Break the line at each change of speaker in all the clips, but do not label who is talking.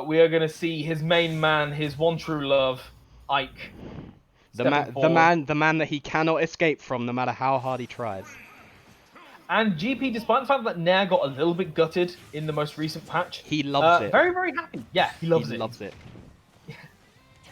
we are going to see his main man, his one true love, Ike, stepping forward.
The man that he cannot escape from, no matter how hard he tries.
And GP, despite the fact that Nair got a little bit gutted in the most recent patch,
He loves it.
very, very happy. Yeah, he loves it.
He loves it.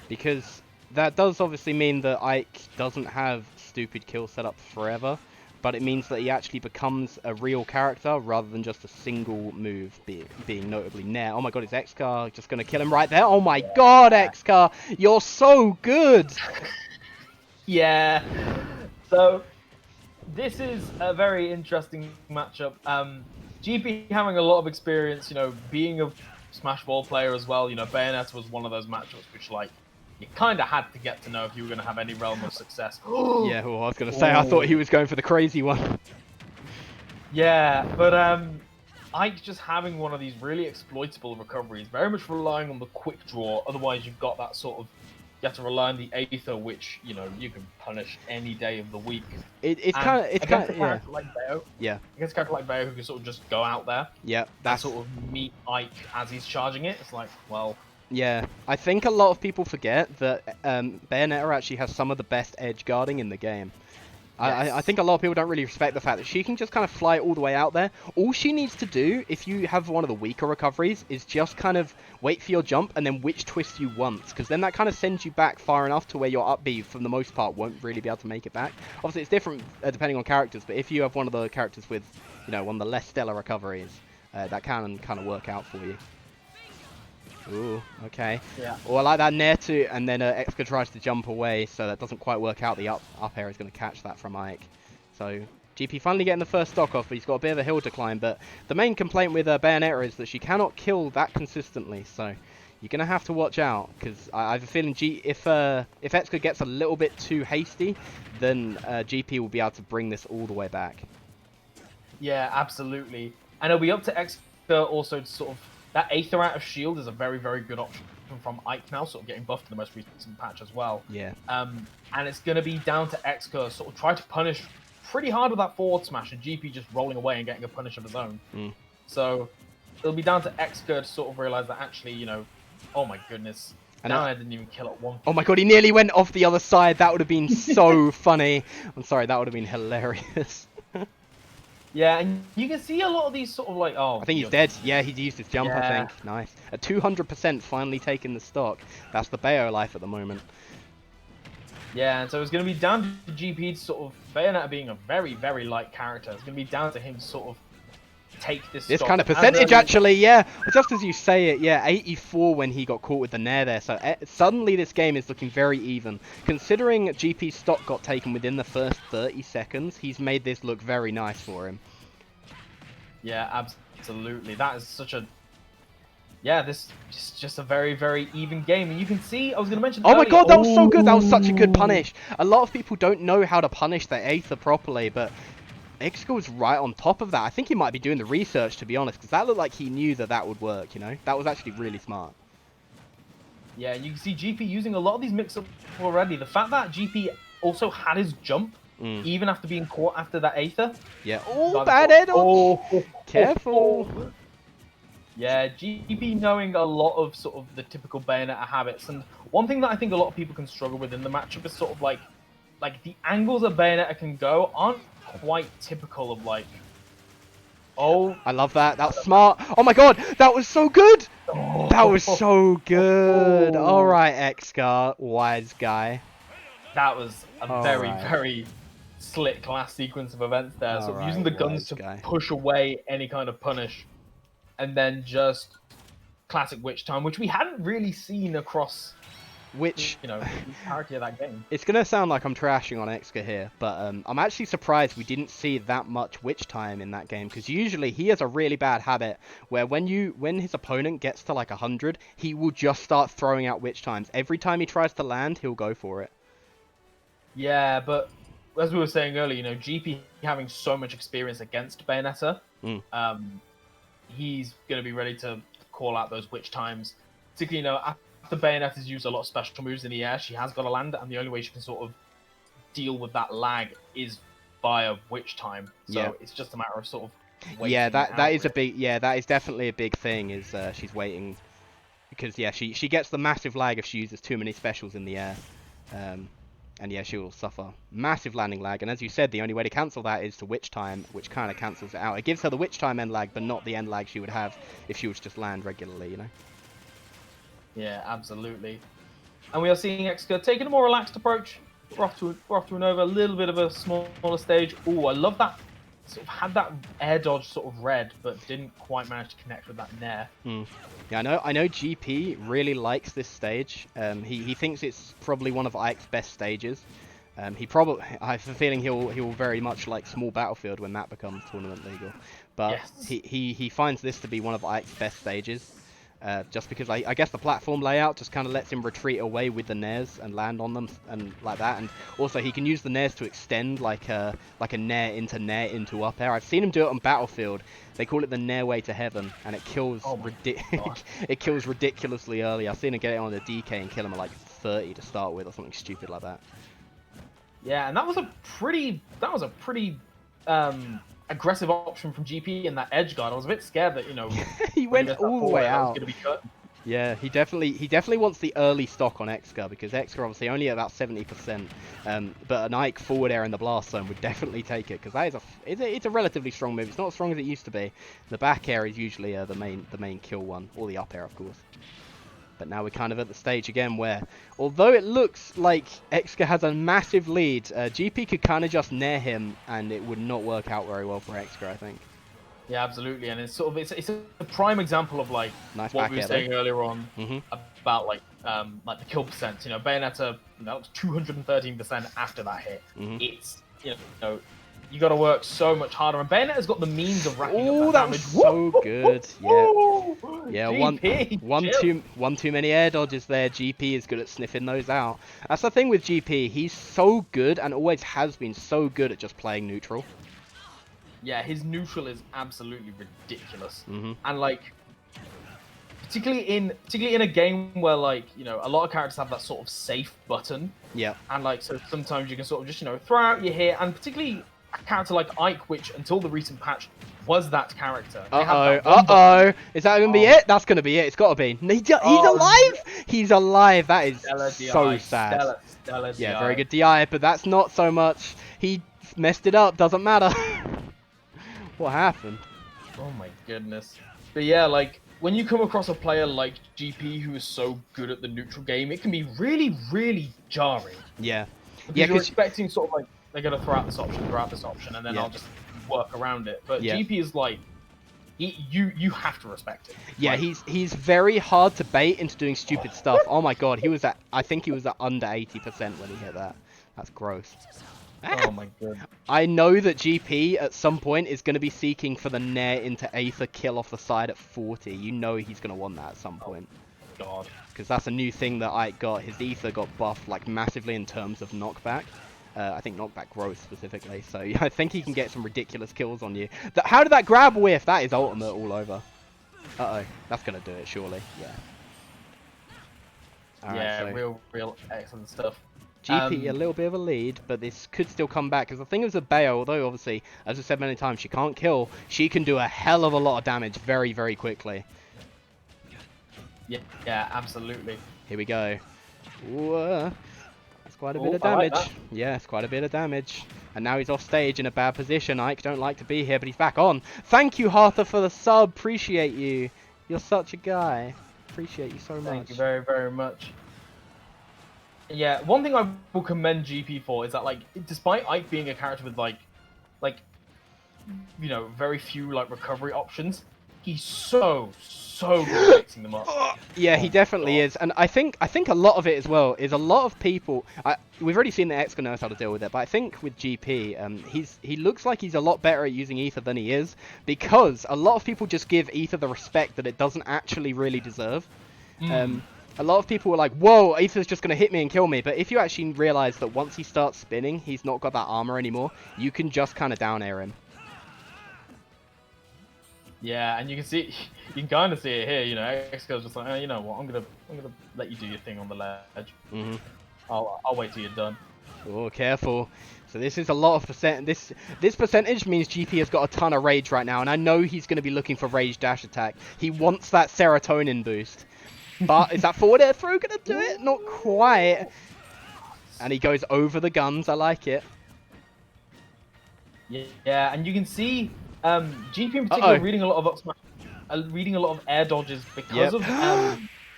Because that does obviously mean that Ike doesn't have stupid kill setups forever, but it means that he actually becomes a real character rather than just a single move, being notably Nair. Oh my god, is Xcurr just going to kill him right there? Oh my god, Xcurr, you're so good!
Yeah. So, this is a very interesting matchup. GP having a lot of experience, being a Smash Ball player as well. Bayonetta was one of those matchups which, you kind of had to get to know if you were going to have any realm of success.
Yeah, well, I was going to say, I thought he was going for the crazy one.
Yeah, but Ike just having one of these really exploitable recoveries, very much relying on the quick draw. Otherwise, you've got that sort of, you have to rely on the Aether, which, you can punish any day of the week.
It's kind of, yeah.
Like Bayo,
yeah.
Against a character like Bayo, who can sort of just go out there.
Yeah,
that's sort of meet Ike as he's charging it. It's like, well.
Yeah, I think a lot of people forget that Bayonetta actually has some of the best edge guarding in the game. Yes. I think a lot of people don't really respect the fact that she can just kind of fly all the way out there. All she needs to do, if you have one of the weaker recoveries, is just kind of wait for your jump and then witch twist you once, because then that kind of sends you back far enough to where your up B, for the most part, won't really be able to make it back. Obviously, it's different depending on characters, but if you have one of the characters with, one of the less stellar recoveries, that can kind of work out for you. Ooh, okay.
Yeah.
Well, I like that Nair too, and then Xcurr tries to jump away, so that doesn't quite work out. The up air is going to catch that from Ike. So, GP finally getting the first stock off, but he's got a bit of a hill decline. But the main complaint with Bayonetta is that she cannot kill that consistently, so you're going to have to watch out, because I have a feeling if Xcurr gets a little bit too hasty, then GP will be able to bring this all the way back.
Yeah, absolutely. And it'll be up to Xcurr also to sort of... That Aether out of shield is a very, very good option from Ike now, sort of getting buffed in the most recent patch as well.
Yeah.
And it's going to be down to Xcurr sort of try to punish pretty hard with that forward smash, and GP just rolling away and getting a punish of his own. So it'll be down to Xcurr to sort of realize that actually, oh my goodness, down air didn't even kill at one.
Oh my god, he nearly went off the other side. That would have been so funny. I'm sorry, that would have been hilarious.
Yeah, and you can see a lot of these sort of
I think he's dead. Yeah, he used his jump, I think. Nice. At 200% finally taking the stock. That's the Bayo life at the moment.
Yeah, and so it's going to be down to GP to sort of... Bayonetta being a very, very light character. It's going to be down to him to sort of take this stock.
Kind of percentage, actually, yeah. Just as you say it, yeah, 84 when he got caught with the Nair there. So suddenly this game is looking very even. Considering GP's stock got taken within the first 30 seconds, he's made this look very nice for him.
Yeah, absolutely. That is such a... Yeah, this is just a very, very even game. And you can see, I was going to mention
Oh my god, that was so good. That was such a good punish. A lot of people don't know how to punish the Aether properly, but Xcurr was right on top of that. I think he might be doing the research, to be honest, because that looked like he knew that would work, That was actually really smart.
Yeah, you can see GP using a lot of these mix-ups already. The fact that GP also had his jump, even after being caught after that Aether.
Yeah. Oh, bad head on. Careful.
Yeah, GP knowing a lot of sort of the typical Bayonetta habits. And one thing that I think a lot of people can struggle with in the matchup is sort of like the angles that Bayonetta can go aren't quite typical of oh,
I love that. That's smart. Oh my god, that was so good. That was so good. All right, Xcurr, wise guy.
That was a very slick last sequence of events there. So using the guns to push away any kind of punish, and then just classic witch time, which we hadn't really seen across. Which, character of that game.
It's going to sound like I'm trashing on Xcurr here, but I'm actually surprised we didn't see that much witch time in that game, because usually he has a really bad habit where when his opponent gets to 100, he will just start throwing out witch times. Every time he tries to land, he'll go for it.
Yeah, but as we were saying earlier, GP having so much experience against Bayonetta, he's going to be ready to call out those witch times. Particularly, after Bayonetta's used a lot of special moves in the air, she has got to land, and the only way she can sort of deal with that lag is via witch time. So it's just a matter of sort of waiting.
Yeah, that is a big. Yeah, that is definitely a big thing. Is she's waiting because yeah, she gets the massive lag if she uses too many specials in the air. And yeah, she will suffer massive landing lag. And as you said, the only way to cancel that is to witch time, which kind of cancels it out. It gives her the witch time end lag, but not the end lag she would have if she was just land regularly, you know?
Yeah, absolutely. And we are seeing Xcurr taking a more relaxed approach. We're off to an over, a little bit of a smaller stage. Oh, I love that. Sort of had that air dodge sort of red, but didn't quite manage to connect with that nair.
Yeah, I know GP really likes this stage. He thinks it's probably one of Ike's best stages. I have a feeling he'll very much like Small Battlefield when that becomes tournament legal. But
Yes.
he finds this to be one of Ike's best stages. Just because I guess the platform layout just kind of lets him retreat away with the nairs and land on them and like that, and also he can use the nairs to extend like a nair into up air. I've seen him do it on Battlefield. They call it the nair way to heaven, and it kills it kills ridiculously early. I've seen him get it on a DK and kill him at like 30 to start with or something stupid like that.
Yeah, and that was a pretty aggressive option from GP in that edge guard. I was a bit scared that, you know,
he went all the way out.
Gonna be cut.
Yeah, he definitely wants the early stock on Xcurr, because Xcurr obviously only at about 70%, but an Ike forward air in the blast zone would definitely take it, because that is it's a relatively strong move. It's not as strong as it used to be. The back air is usually the main kill one, or the up air of course. But now we're kind of at the stage again where, although it looks like Xcurr has a massive lead, GP could kind of just nair him, and it would not work out very well for Xcurr, I think.
Yeah, absolutely, and it's sort of it's a prime example of like what we were saying earlier on about like the kill percent. You know, Bayonetta, that was 213% after that hit. It's, you know, you got to work so much harder, and Bayonetta's got the means of racking up that damage.
So good. Yeah,
GP,
one too many air dodges there. GP is good at sniffing those out. That's the thing with GP. He's so good, and always has been so good at just playing neutral.
Yeah, his neutral is absolutely ridiculous, and like particularly in a game where, like, you know, a lot of characters have that sort of safe button.
Yeah.
And like, so sometimes you can sort of just, you know, throw out your hit, and particularly a character like Ike, which until the recent patch was that character.
Is that gonna be it? That's gonna be it. It's gotta be. He's alive. He's alive. That is so sad.
Stellar
yeah, very good DI, but that's not so much. He messed it up. Doesn't matter. What happened?
Oh my goodness. But yeah, like, when you come across a player like GP who is so good at the neutral game, it can be really, really jarring.
Yeah.
Because you're expecting sort of like, they're going to throw out this option, and then I'll just work around it. But GP is like, you have to respect it.
Yeah,
like,
he's very hard to bait into doing stupid stuff. Oh my god, I think he was at under 80% when he hit that. That's gross.
Oh my god.
I know that GP at some point is going to be seeking for the nair into Aether kill off the side at 40. You know he's going to want that at some point.
God.
Because that's a new thing that Ike got. His Aether got buffed like massively in terms of knockback. I think knockback growth specifically. So yeah, I think he can get some ridiculous kills on you. How did that grab whiff? That is ultimate all over. Uh-oh. That's going to do it, surely. Yeah. All right,
so real excellent stuff.
GP, a little bit of a lead, but this could still come back. Because the thing is with Bayo, although obviously, as I said many times, she can't kill, she can do a hell of a lot of damage very, very quickly.
Yeah, absolutely.
Here we go. Ooh, that's quite a bit of damage.
Like
yeah, it's quite a bit of damage. And now he's off stage in a bad position. Ike don't like to be here, but he's back on. Thank you, Hartha, for the sub. Appreciate you. You're such a guy. Appreciate you so much.
Thank you very, very much. Yeah, one thing I will commend GP for is that, like, despite Ike being a character with like, you know, very few like recovery options, he's so good at mixing them up.
Yeah, he definitely is, and I think a lot of it as well is a lot of people. We've already seen that Xcurr knows how to deal with it, but I think with GP, he looks like he's a lot better at using Aether than he is, because a lot of people just give Aether the respect that it doesn't actually really deserve. A lot of people were like, whoa, Aether's just going to hit me and kill me. But if you actually realize that once he starts spinning, he's not got that armor anymore, you can just kind of down air him.
Yeah, and you can kind of see it here. You know, Xcurr's just like, oh, you know what, I'm gonna let you do your thing on the ledge. I'll wait till you're done.
Oh, careful. So this is a lot of percent. This percentage means GP has got a ton of rage right now, and I know he's going to be looking for rage dash attack. He wants that serotonin boost. But is that forward air throw gonna do it? Not quite. And he goes over the guns. I like it.
Yeah, and you can see GP in particular reading a lot of up smash, reading a lot of air dodges because
Yep.
of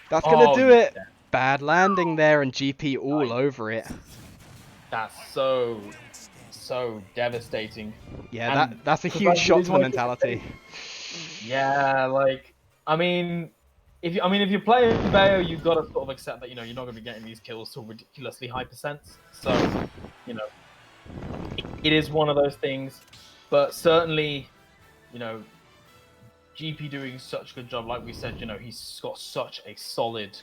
That's gonna do it.
yeah.
Bad landing there, and GP all over it.
That's so devastating.
Yeah,
And
that's a
'cause,
huge
like,
shot
it
to
is
the
one of those
mentality.
yeah, like I mean, if you're playing Bayo, you've got to sort of accept that you're not going to be getting these kills to ridiculously high percents. So, you know, it is one of those things. But certainly, you know, GP doing such a good job, like we said, he's got such a solid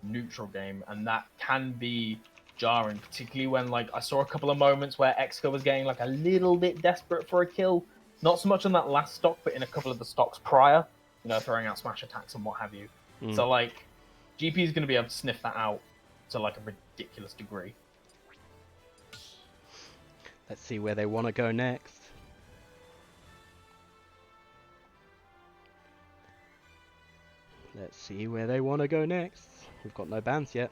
neutral game, and that can be jarring, particularly when like I saw a couple of moments where Xcurr was getting like a little bit desperate for a kill. Not so much on that last stock, but in a couple of the stocks prior, throwing out smash attacks and what have you. So like, GP is going to be able to sniff that out to like a ridiculous degree.
Let's see where they want to go next. Let's see where they want to go next. We've got no bans yet.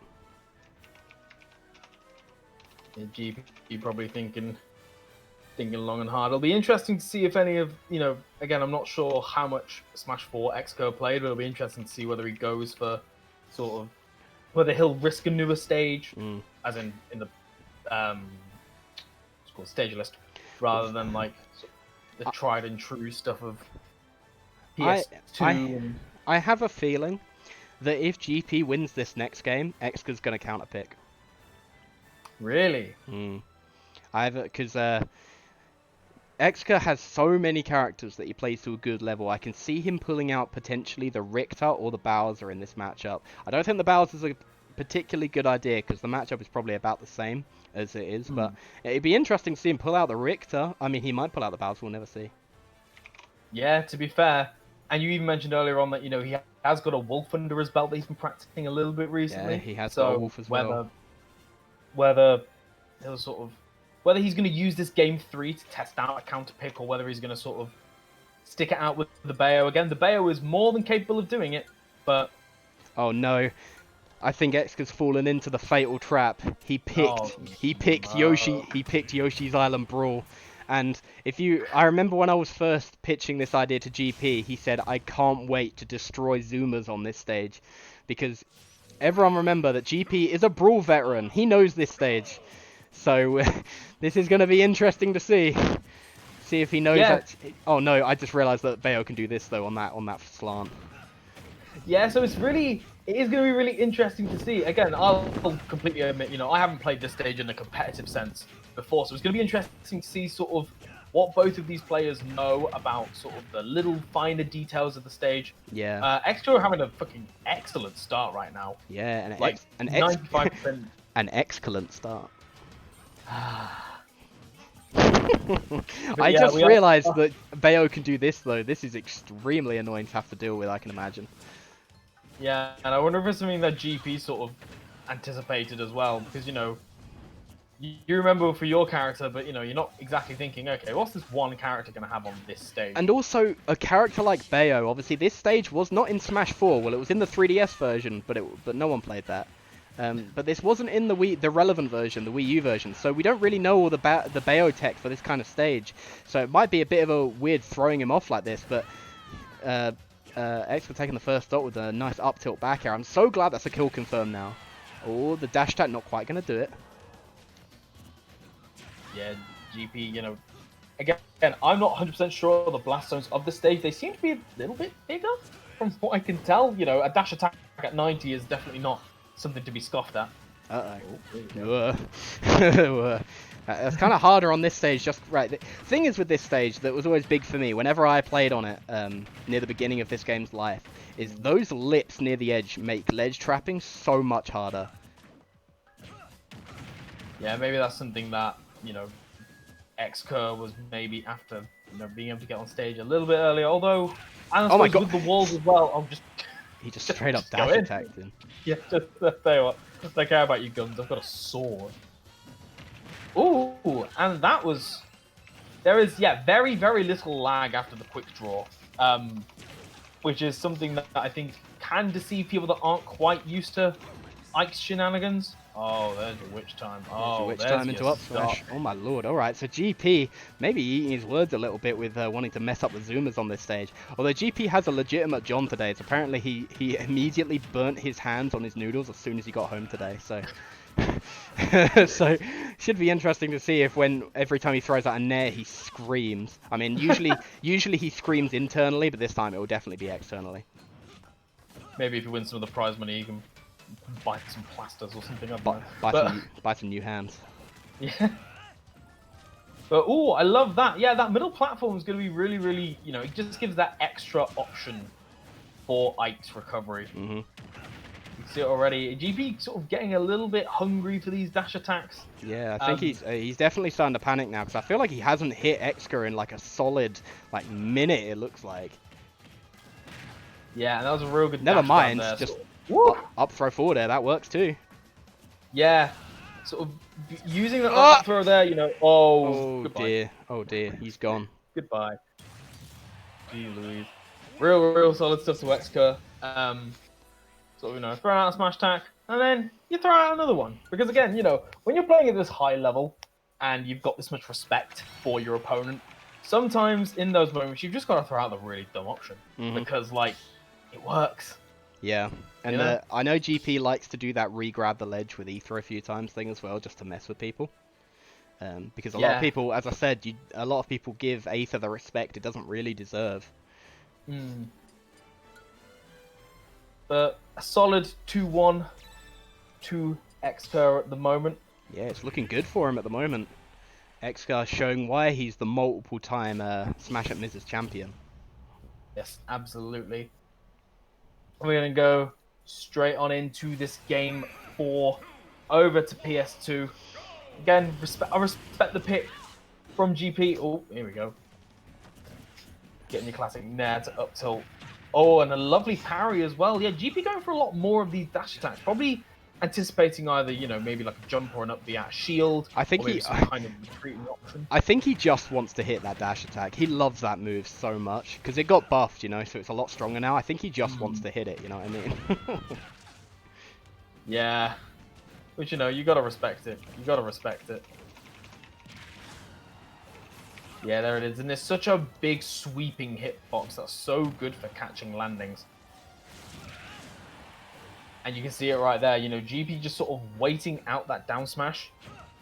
Yeah, GP probably thinking long and hard. It'll be interesting to see if any of, again, I'm not sure how much Smash 4 Xcurr played, but it'll be interesting to see whether he goes for sort of, whether he'll risk a newer stage, as in the, it's called stage list, rather than like the tried and true stuff of PS2.
I have a feeling that if GP wins this next game, Xcurr's going to counterpick.
Really?
Because Xcurr has so many characters that he plays to a good level. I can see him pulling out potentially the Richter or the Bowser in this matchup. I don't think the Bowser's a particularly good idea because the matchup is probably about the same as it is. But it'd be interesting to see him pull out the Richter. I mean, he might pull out the Bowser. We'll never see.
Yeah, to be fair. And you even mentioned earlier on that, he has got a wolf under his belt that he's been practicing a little bit recently.
Yeah, he has got a wolf as well.
Whether he'll sort of, whether he's going to use this game 3 to test out a counter pick, or whether he's going to sort of stick it out with the Bayo again. The Bayo is more than capable of doing it, but
oh no, I think Xcurr's fallen into the fatal trap. He picked Yoshi. He picked Yoshi's Island Brawl. And I remember when I was first pitching this idea to GP, he said, I can't wait to destroy Zoomers on this stage. Because everyone remember that GP is a Brawl veteran. He knows this stage. So this is going to be interesting to see. See if he knows that. Oh no, I just realized that Bayo can do this though on that slant.
Yeah, so it is going to be really interesting to see. Again, I'll completely admit, I haven't played this stage in a competitive sense before, so it's going to be interesting to see sort of what both of these players know about sort of the little finer details of the stage.
Yeah.
Xcurr are having a fucking excellent start right now.
Yeah,
like 95%.
An excellent start.
But
I just realized that Bayo can do this though. This is extremely annoying to have to deal with, I can imagine.
Yeah, and I wonder if it's something that GP sort of anticipated as well, because, you remember for your character, but, you're not exactly thinking, okay, what's this one character going to have on this stage?
And also, a character like Bayo, obviously this stage was not in Smash 4. Well, it was in the 3DS version, but no one played that. But this wasn't in the relevant version, the Wii U version, so we don't really know all the Bayo tech for this kind of stage. So it might be a bit of a weird throwing him off like this, but Xcurr taking the first stop with a nice up tilt back air. I'm so glad that's a kill confirmed now. Oh, the dash attack not quite going to do it.
Yeah, GP, again, I'm not 100% sure of the blast zones of the stage. They seem to be a little bit bigger from what I can tell. A dash attack at 90 is definitely not something to be scoffed at.
It's kind of harder on this stage, just right. The thing is with this stage that was always big for me whenever I played on it near the beginning of this game's life, is those lips near the edge make ledge trapping so much harder.
Yeah, maybe that's something that, Xcurr was maybe after, being able to get on stage a little bit earlier. Although, and
oh my God,
with the walls as well, I'm just...
He just straight up dash attacked him.
Yeah, just tell you what, I don't care about your guns, I've got a sword. Ooh, and that was... There is, very, very little lag after the quick draw. Which is something that I think can deceive people that aren't quite used to Ike's shenanigans. Oh, there's your witch time. Oh,
Witch
there's
time into
your
up smash. Oh my lord. Alright, so GP maybe eating his words a little bit with wanting to mess up the Zoomers on this stage. Although GP has a legitimate John today. It's apparently he immediately burnt his hands on his noodles as soon as he got home today. So so should be interesting to see if every time he throws out a nair he screams. I mean usually he screams internally, but this time it will definitely be externally.
Maybe if you win some of the prize money, you can buy some plasters or something.
Buy some new hands.
Yeah. But oh, I love that. Yeah, that middle platform is going to be really, really. It just gives that extra option for Ike's recovery.
Mm-hmm.
You can see it already. GP sort of getting a little bit hungry for these dash attacks.
Yeah, I think he's definitely starting to panic now because I feel like he hasn't hit Xcurr in like a solid minute. It looks like.
Yeah, and that was a real good.
Never
dash
mind,
down there,
just
up
throw forward there. That works too.
Yeah, sort of using the up throw there. Oh
dear, oh dear, he's gone.
Goodbye. Gee Louise. Real solid stuff to Xcurr. Throwing out a smash attack, and then you throw out another one. Because again, when you're playing at this high level, and you've got this much respect for your opponent, sometimes in those moments you've just got to throw out the really dumb option. Because it works.
Yeah, and I know GP likes to do that re-grab the ledge with Ether a few times thing as well, just to mess with people. Because a lot of people, as I said, a lot of people give Aether the respect it doesn't really deserve.
But a solid 2-1 to Xcurr at the moment.
Yeah, it's looking good for him at the moment. Xcurr showing why he's the multiple-time Smash at Mrs. champion.
Yes, absolutely. We're going to go straight on into this game 4 over to PS2. Again, I respect the pick from GP. Oh, here we go. Getting your classic nair to up tilt. Oh, and a lovely parry as well. Yeah, GP going for a lot more of these dash attacks. Probably anticipating either, maybe like a jump or an up the shield.
I think
some kind of retreating option.
I think he just wants to hit that dash attack. He loves that move so much because it got buffed, so it's a lot stronger now. I think he just wants to hit it. You know what I mean?
Yeah, which you gotta respect it. You gotta respect it. Yeah, there it is, and there's such a big sweeping hitbox that's so good for catching landings. And you can see it right there, GP just sort of waiting out that down smash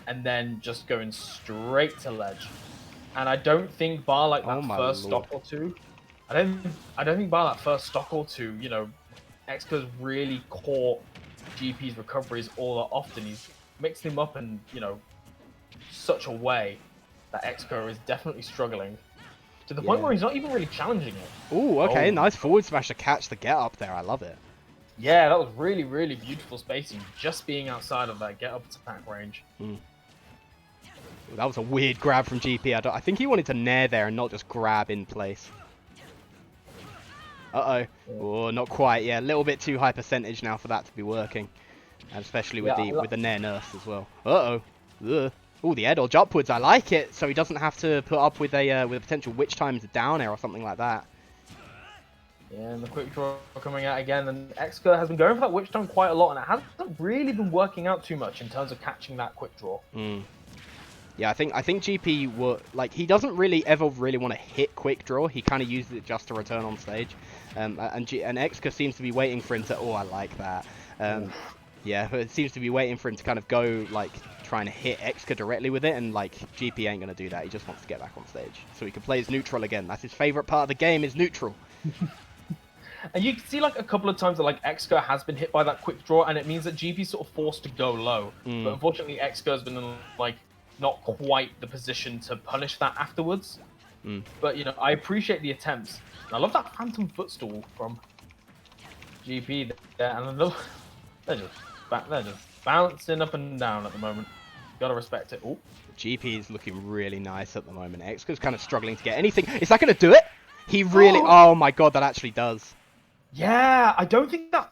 and then just going straight to ledge. And I don't think bar that first stock or two, I don't think bar that first stock or two, Xcurr's really caught GP's recoveries all that often. He's mixed him up in, such a way that Xcurr is definitely struggling. To the point where he's not even really challenging it.
Ooh, okay, nice forward smash to catch the get up there. I love it.
Yeah, that was really, really beautiful spacing, just being outside of that get-up attack range.
That was a weird grab from GP. I think he wanted to nair there and not just grab in place. Uh-oh. Oh, not quite. Yeah, a little bit too high percentage now for that to be working. And especially with the nair nerfs as well. Uh-oh. Oh, the air dodge upwards. I like it. So he doesn't have to put up with a potential witch times down air or something like that.
Yeah, and the quick draw coming out again, and Xcurr has been going for that witch time quite a lot, and it hasn't really been working out too much in terms of catching that quick draw.
Yeah, I think GP he doesn't really ever want to hit quick draw. He kind of uses it just to return on stage, and Xcurr seems to be waiting for him to. Oh, I like that. Yeah, but it seems to be waiting for him to kind of go trying to hit Xcurr directly with it, and GP ain't gonna do that. He just wants to get back on stage so he can play his neutral again. That's his favorite part of the game is neutral.
And you can see a couple of times that Xcurr has been hit by that quick draw, and it means that GP's sort of forced to go low. But unfortunately, Xcurr's been in not quite the position to punish that afterwards. But I appreciate the attempts. And I love that phantom footstool from GP there, and they're just bouncing up and down at the moment. Gotta respect it. Ooh.
GP is looking really nice at the moment. Xcurr's kind of struggling to get anything. Is that gonna do it? He really. Oh my god, that actually does.
Yeah, I don't think that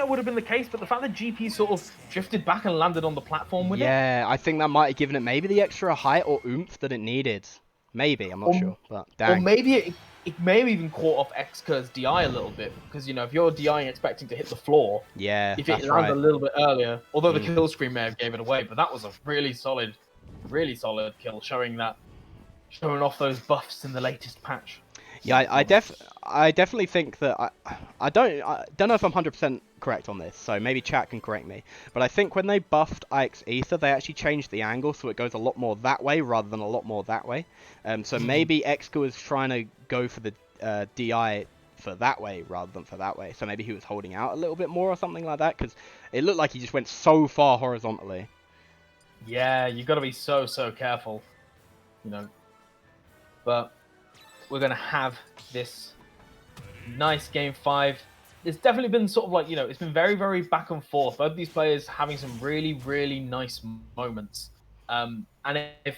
would have been the case, but the fact that GP sort of drifted back and landed on the platform with it.
Yeah, I think that might have given it maybe the extra height or oomph that it needed. Maybe, I'm not sure, but dang.
Or maybe it may have even caught off Xcurr's DI a little bit, because, you know, if you're DIing expecting to hit the floor,
Yeah,
if it
that's
lands
right.
a little bit earlier, although the kill screen may have gave it away, but that was a really solid kill, showing off those buffs in the latest patch.
Yeah, I definitely think that I don't know if I'm 100% correct on this, so maybe chat can correct me. But I think when they buffed IX Ether, they actually changed the angle so it goes a lot more that way rather than a lot more that way. So maybe Xcurr was trying to go for the DI for that way rather than for that way. So maybe he was holding out a little bit more or something like that, because it looked like he just went so far horizontally.
Yeah, you got to be so careful, you know. But we're going to have this nice game 5. It's definitely been sort of like, you know, it's been very back and forth. Both these players having some really nice moments. And if,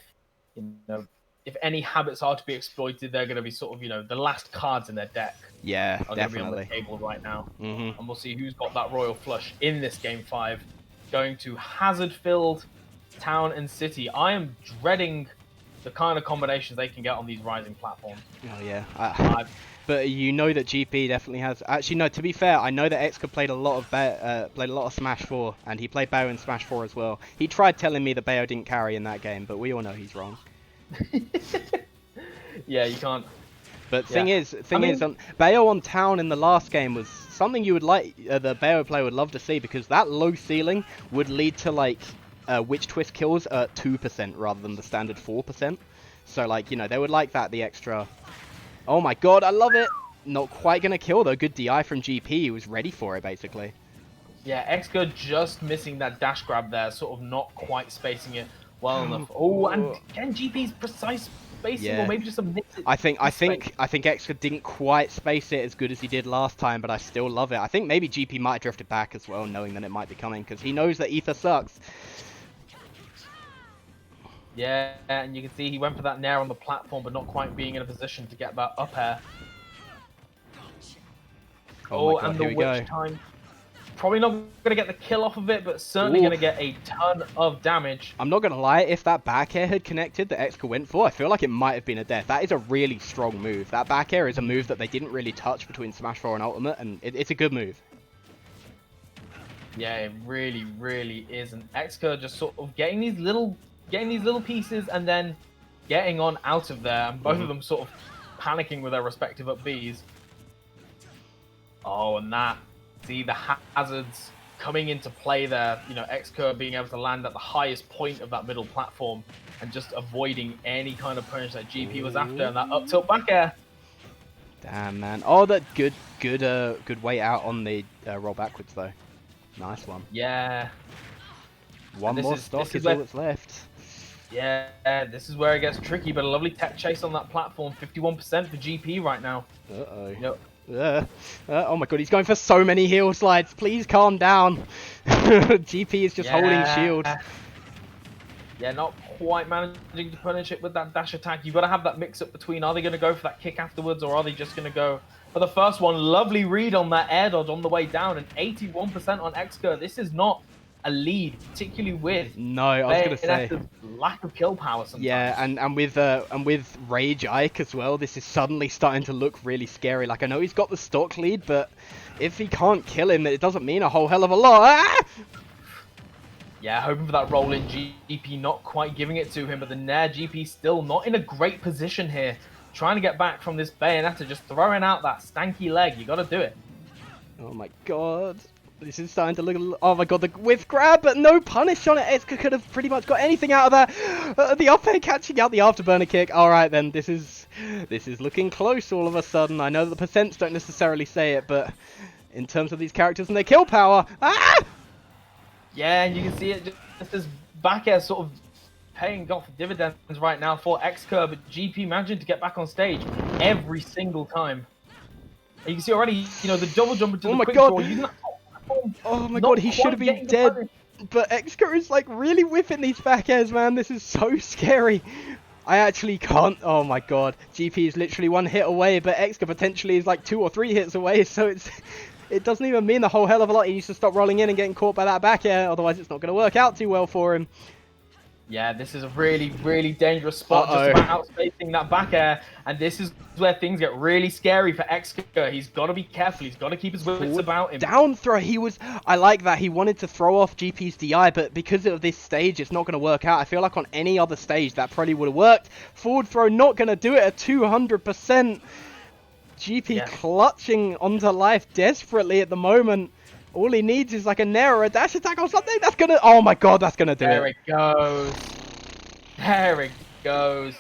you know, if any habits are to be exploited, they're going to be sort of, you know, the last cards in their deck
Yeah,
are going to be on the table right now. And we'll see who's got that royal flush in this game 5. Going to hazard-filled town and city. I am dreading the kind of combinations they can get on these rising platforms.
Oh yeah, but you know that GP definitely has. Actually, no. To be fair, I know that Xcurr played a lot of Smash 4, and he played Bayo in Smash 4 as well. He tried telling me that Bayo didn't carry in that game, but we all know he's wrong.
Yeah, you can't.
But thing is, Bayo on town in the last game was something you would like. The Bayo player would love to see, because that low ceiling would lead to like witch twist kills at 2% rather than the standard 4%. So like, you know, they would like that, the extra. Oh my god, I love it! Not quite gonna kill though. Good DI from GP. He was ready for it basically.
Yeah, Xcurr just missing that dash grab there, sort of not quite spacing it well enough. Oh, and again GP's precise spacing, or maybe just some nits.
I think Xcurr didn't quite space it as good as he did last time, but I still love it. I think maybe GP might have drifted back as well, knowing that it might be coming, because he knows that Ether sucks.
Yeah, and you can see he went for that nair on the platform, but not quite being in a position to get that up air.
Oh my God,
and the witch time. Probably not going to get the kill off of it, but certainly going to get a ton of damage.
I'm not going to lie, if that back air had connected that Xcurr went for, I feel like it might have been a death. That is a really strong move. That back air is a move that they didn't really touch between Smash 4 and Ultimate, and it's a good move.
Yeah, it really is. And Xcurr just sort of getting these little pieces and then getting on out of there, and both of them sort of panicking with their respective up Bs. Oh, and that, see the hazards coming into play there. You know, Xcurr being able to land at the highest point of that middle platform and just avoiding any kind of punish that GP was after, and that up tilt back air.
Damn, man. Oh, that good way out on the roll backwards though. Nice one.
Yeah.
One more stock is all that's left.
Yeah, this is where it gets tricky, but a lovely tech chase on that platform. 51% for GP right now.
Uh-oh.
Yep.
Oh my god, he's going for so many heal slides. Please calm down. GP is just holding shield.
Yeah, not quite managing to punish it with that dash attack. You've got to have that mix-up between, are they going to go for that kick afterwards, or are they just going to go for the first one? Lovely read on that air dodge on the way down, and 81% on Xcurr. This is not a lead, particularly with
I was gonna say
lack of kill power sometimes.
Yeah, and with Rage Ike as well, this is suddenly starting to look really scary. Like, I know he's got the stock lead, but if he can't kill him, it doesn't mean a whole hell of a lot. Ah!
Yeah, hoping for that roll in. GP not quite giving it to him, but the Nair GP still not in a great position here. Trying to get back from this Bayonetta, just throwing out that stanky leg. You got to do it.
Oh my god. This is starting to look a little... Oh my god, the whiff grab, but no punish on it. Xcurr could have pretty much got anything out of that. The up air catching out the afterburner kick. Alright then, this is looking close all of a sudden. I know that the percents don't necessarily say it, but in terms of these characters and their kill power... Ah!
Yeah, and you can see it just as back air sort of paying off dividends right now for Xcurr, but GP managing to get back on stage every single time. And you can see already, you know, the double jump into the quick draw, using that
oh my god, he should have been dead. But Xcurr is like really whiffing these back airs, man. This is so scary. I actually can't. Oh my god. GP is literally one hit away, but Xcurr potentially is like 2 or 3 hits away. So it doesn't even mean the whole hell of a lot. He needs to stop rolling in and getting caught by that back air. Otherwise, it's not going to work out too well for him.
Yeah, this is a really, really dangerous spot, just
Uh-oh.
about outspacing that back air, and this is where things get really scary for Xcurr. He's got to be careful. He's got to keep his wits
Forward
about him.
down throw. I like that. He wanted to throw off GP's DI, but because of this stage, it's not going to work out. I feel like on any other stage, that probably would have worked. Forward throw, not going to do it at 200%. GP clutching onto life desperately at the moment. All he needs is like a nair or a dash attack or something. That's going to... Oh my god, that's going to do it.
There it goes. There it goes.